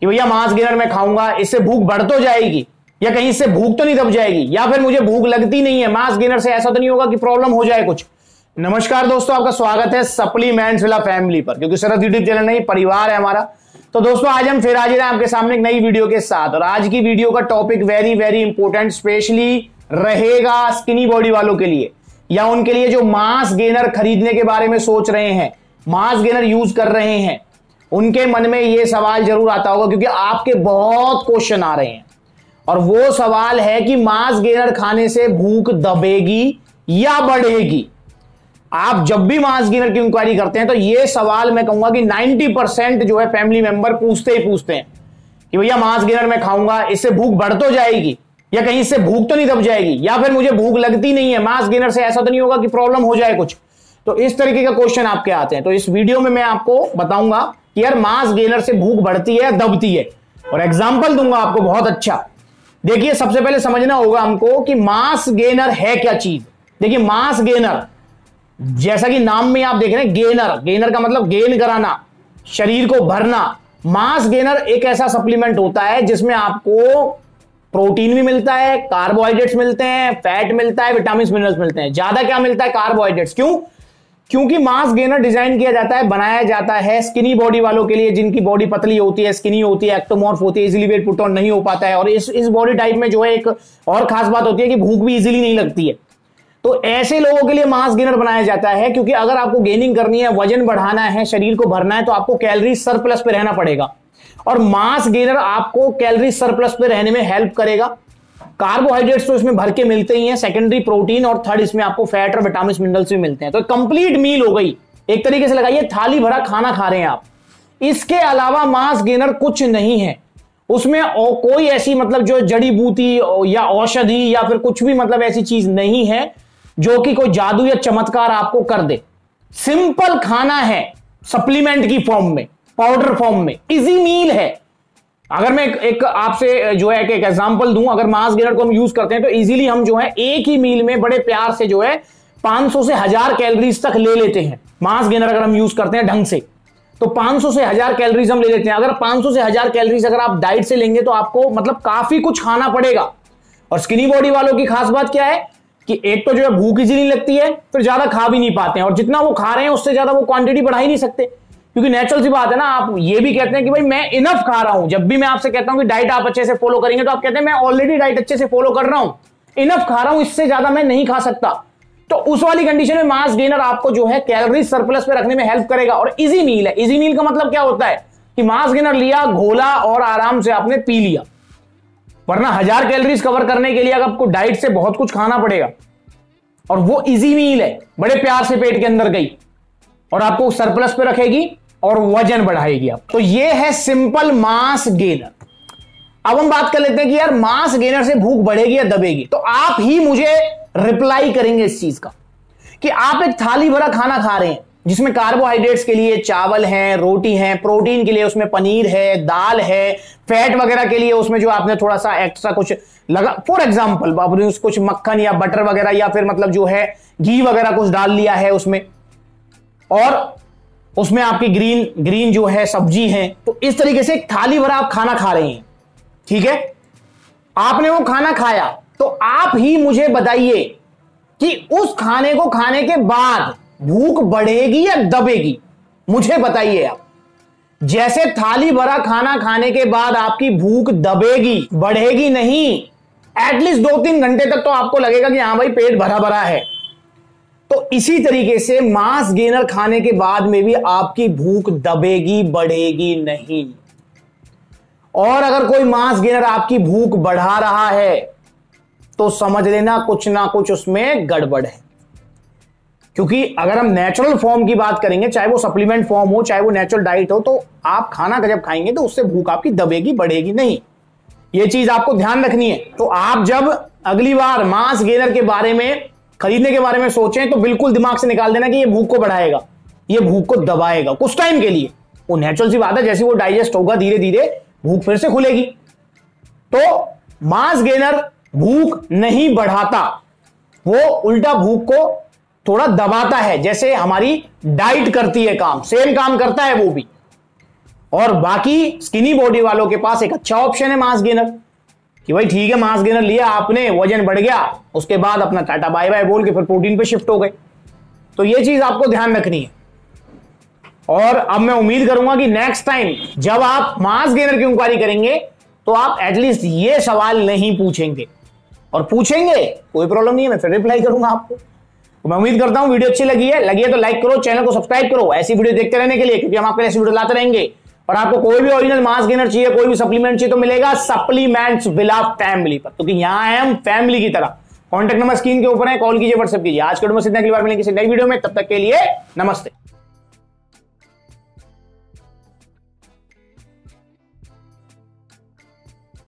कि भैया मांस गेनर मैं खाऊंगा, इससे भूख बढ़ तो जाएगी या कहीं इससे भूख तो नहीं दब जाएगी, या फिर मुझे भूख लगती नहीं है, मांस गेनर से ऐसा तो नहीं होगा कि प्रॉब्लम हो जाए कुछ। नमस्कार दोस्तों, आपका स्वागत है सप्लीमेंट्स विला फैमिली पर, क्योंकि सिर्फ यूट्यूब चैनल नहीं, परिवार है हमारा। तो दोस्तों आज हम फिर हाजिर हैं आपके सामने एक नई वीडियो के साथ, और आज की वीडियो का टॉपिक वेरी इंपॉर्टेंट स्पेशली रहेगा स्किनी बॉडी वालों के लिए, या उनके लिए जो मांस गेनर खरीदने के बारे में सोच रहे हैं, मांस गेनर यूज कर रहे हैं, उनके मन में यह सवाल जरूर आता होगा, क्योंकि आपके बहुत क्वेश्चन आ रहे हैं। और वो सवाल है कि मांस गेनर खाने से भूख दबेगी या बढ़ेगी। आप जब भी मांस गेनर की इंक्वायरी करते हैं तो ये सवाल मैं कहूंगा कि 90% जो है फैमिली मेंबर पूछते हैं कि भैया मांस गेनर मैं खाऊंगा, इससे भूख बढ़ तो जाएगी या कहीं इससे भूख तो नहीं दब जाएगी, या फिर मुझे भूख लगती नहीं है, मांस गेनर से ऐसा तो नहीं होगा कि प्रॉब्लम हो जाए कुछ। तो इस तरीके का क्वेश्चन आपके आते हैं। तो इस वीडियो में मैं आपको बताऊंगा कि यार मांस गेनर से भूख बढ़ती है, दबती है, और एग्जाम्पल दूंगा आपको बहुत अच्छा। देखिए, सबसे पहले समझना होगा हमको कि मांस गेनर है क्या चीज। देखिए, मांस गेनर जैसा कि नाम में आप देख रहे हैं, गेनर का मतलब गेन कराना, शरीर को भरना। मांस गेनर एक ऐसा सप्लीमेंट होता है जिसमें आपको प्रोटीन भी मिलता है, कार्बोहाइड्रेट्स मिलते हैं, फैट मिलता है, विटामिन मिनरल्स मिलते हैं। ज्यादा क्या मिलता है? कार्बोहाइड्रेट्स। क्यों? क्योंकि मांस गेनर डिजाइन किया जाता है, बनाया जाता है स्किनी बॉडी वालों के लिए, जिनकी बॉडी पतली होती है, स्किनी होती है, एक्टोमॉर्फ होती है, इजीली वेट पुट ऑन नहीं हो पाता है। और इस बॉडी टाइप में जो है एक और खास बात होती है कि भूख भी इजीली नहीं लगती है। तो ऐसे लोगों के लिए मांस गेनर बनाया जाता है, क्योंकि अगर आपको गेनिंग करनी है, वजन बढ़ाना है, शरीर को भरना है, तो आपको कैलोरी सरप्लस पे रहना पड़ेगा। और मांस गेनर आपको कैलोरी सरप्लस पे रहने में हेल्प करेगा। कार्बोहाइड्रेट्स तो इसमें भर के मिलते ही हैं, सेकेंडरी प्रोटीन, और थर्ड इसमें आपको फैट और विटामिन मिनरल्स भी मिलते हैं। तो कंप्लीट मील हो गई, एक तरीके से लगाइए थाली भरा खाना खा रहे हैं आप। इसके अलावा मांस गेनर कुछ नहीं है, उसमें कोई ऐसी मतलब जो जड़ी बूटी या औषधि या फिर कुछ भी मतलब ऐसी चीज नहीं है जो कि कोई जादू या चमत्कार आपको कर दे। सिंपल खाना है, सप्लीमेंट की फॉर्म में, पाउडर फॉर्म में, इजी मील है। अगर मैं एक आपसे जो है एक एग्जांपल दूं, अगर मांस गेनर को हम यूज करते हैं तो इजीली हम जो है एक ही मील में बड़े प्यार से जो है 500 से 1000 कैलोरीज तक ले लेते हैं। मांस गेनर अगर हम यूज करते हैं ढंग से तो 500 से 1000 कैलोरीज हम ले लेते हैं। अगर 500 से 1000 कैलोरीज अगर आप डाइट से लेंगे तो आपको मतलब काफी कुछ खाना पड़ेगा। और स्किनी बॉडी वालों की खास बात क्या है कि एक तो जो है भूख इजीली लगती है, फिर ज्यादा खा भी नहीं पाते हैं, और जितना वो खा रहे हैं उससे ज्यादा वो क्वांटिटी बढ़ा ही नहीं सकते, क्योंकि नेचुरल सी बात है ना। आप ये भी कहते हैं कि भाई मैं इनफ खा रहा हूं। जब भी मैं आपसे कहता हूं कि डाइट आप अच्छे से फॉलो करेंगे तो आप कहते हैं मैं ऑलरेडी डाइट अच्छे से फॉलो कर रहा हूं, इनफ खा रहा हूं, इससे ज्यादा मैं नहीं खा सकता। तो उस वाली कंडीशन में मांस गेनर आपको जो है कैलोरी सरप्लस पे रखने में हेल्प करेगा। और इजी मील है। इजी मील का मतलब क्या होता है कि मांस गेनर लिया, घोला और आराम से आपने पी लिया। वरना 1000 कैलोरीज कवर करने के लिए आपको डाइट से बहुत कुछ खाना पड़ेगा, और वो इजी मील है, बड़े प्यार से पेट के अंदर गई और आपको सरप्लस पे रखेगी और वजन बढ़ाएगी आप। तो ये है सिंपल मांस गेनर। अब हम बात कर लेते हैं कि यार मांस गेनर से भूख बढ़ेगी या दबेगी। तो आप ही मुझे रिप्लाई करेंगे इस चीज का कि आप एक थाली भरा खाना खा रहे हैं जिसमें कार्बोहाइड्रेट्स के लिए चावल है, रोटी है, प्रोटीन के लिए उसमें पनीर है, दाल है, फैट वगैरह के लिए उसमें जो आपने थोड़ा सा एक्स्ट्रा कुछ लगा, फॉर एग्जाम्पल आपने कुछ मक्खन या बटर वगैरह या फिर मतलब जो है घी वगैरह कुछ डाल लिया है उसमें, और उसमें आपकी ग्रीन जो है सब्जी है। तो इस तरीके से एक थाली भरा आप खाना खा रहे हैं, ठीक है। आपने वो खाना खाया तो आप ही मुझे बताइए कि उस खाने को खाने के बाद भूख बढ़ेगी या दबेगी। मुझे बताइए आप। जैसे थाली भरा खाना खाने के बाद आपकी भूख दबेगी, बढ़ेगी नहीं, एटलीस्ट 2-3 घंटे तक तो आपको लगेगा कि हां भाई पेट भरा भरा है। तो इसी तरीके से मांस गेनर खाने के बाद में भी आपकी भूख दबेगी, बढ़ेगी नहीं। और अगर कोई मांस गेनर आपकी भूख बढ़ा रहा है तो समझ लेना कुछ ना कुछ उसमें गड़बड़ है। क्योंकि अगर हम नेचुरल फॉर्म की बात करेंगे, चाहे वो सप्लीमेंट फॉर्म हो, चाहे वो नेचुरल डाइट हो, तो आप खाना जब खाएंगे तो उससे भूख आपकी दबेगी, बढ़ेगी नहीं। ये चीज आपको ध्यान रखनी है। तो आप जब अगली बार मांस गेनर के बारे में, खरीदने के बारे में सोचें तो बिल्कुल दिमाग से निकाल देना कि ये भूख को बढ़ाएगा, ये भूख को दबाएगा कुछ टाइम के लिए। वो नेचुरल सी बात है, जैसे वो डाइजेस्ट होगा धीरे धीरे भूख फिर से खुलेगी। तो मांस गेनर भूख नहीं बढ़ाता, वो उल्टा भूख को थोड़ा दबाता है, जैसे हमारी डाइट करती है काम, सेम काम करता है वो भी। और बाकी स्किनी बॉडी वालों के पास एक अच्छा ऑप्शन है मास गेनर, कि भाई ठीक है मास गेनर लिया आपने, वजन बढ़ गया, उसके बाद अपना टाटा बाय बाय बोल के फिर प्रोटीन पे शिफ्ट हो गए। तो ये चीज आपको ध्यान रखनी है। और अब मैं उम्मीद करूंगा कि नेक्स्ट टाइम जब आप मास गेनर की इंक्वायरी करेंगे तो आप एटलीस्ट ये सवाल नहीं पूछेंगे, और पूछेंगे कोई प्रॉब्लम नहीं है, मैं फिर रिप्लाई करूंगा आपको। तो मैं उम्मीद करता हूं वीडियो अच्छी लगी है तो लाइक करो, चैनल को सब्सक्राइब करो ऐसी वीडियो देखते रहने के लिए, क्योंकि हम आपके ऐसी वीडियो लाते रहेंगे। और आपको कोई भी ओरिजिनल मास गेनर चाहिए, कोई भी सप्लीमेंट चाहिए तो मिलेगा सप्लीमेंट्स विला फैमिली पर, क्योंकि यहां है हम फैमिली की तरह। कॉन्टैक्ट नंबर स्क्रीन के ऊपर है, कॉल कीजिए, व्हाट्सएप कीजिए। आज के वीडियो में इतना, अगली बार मिलेंगे किसी नई वीडियो में, तब तक के लिए नमस्ते।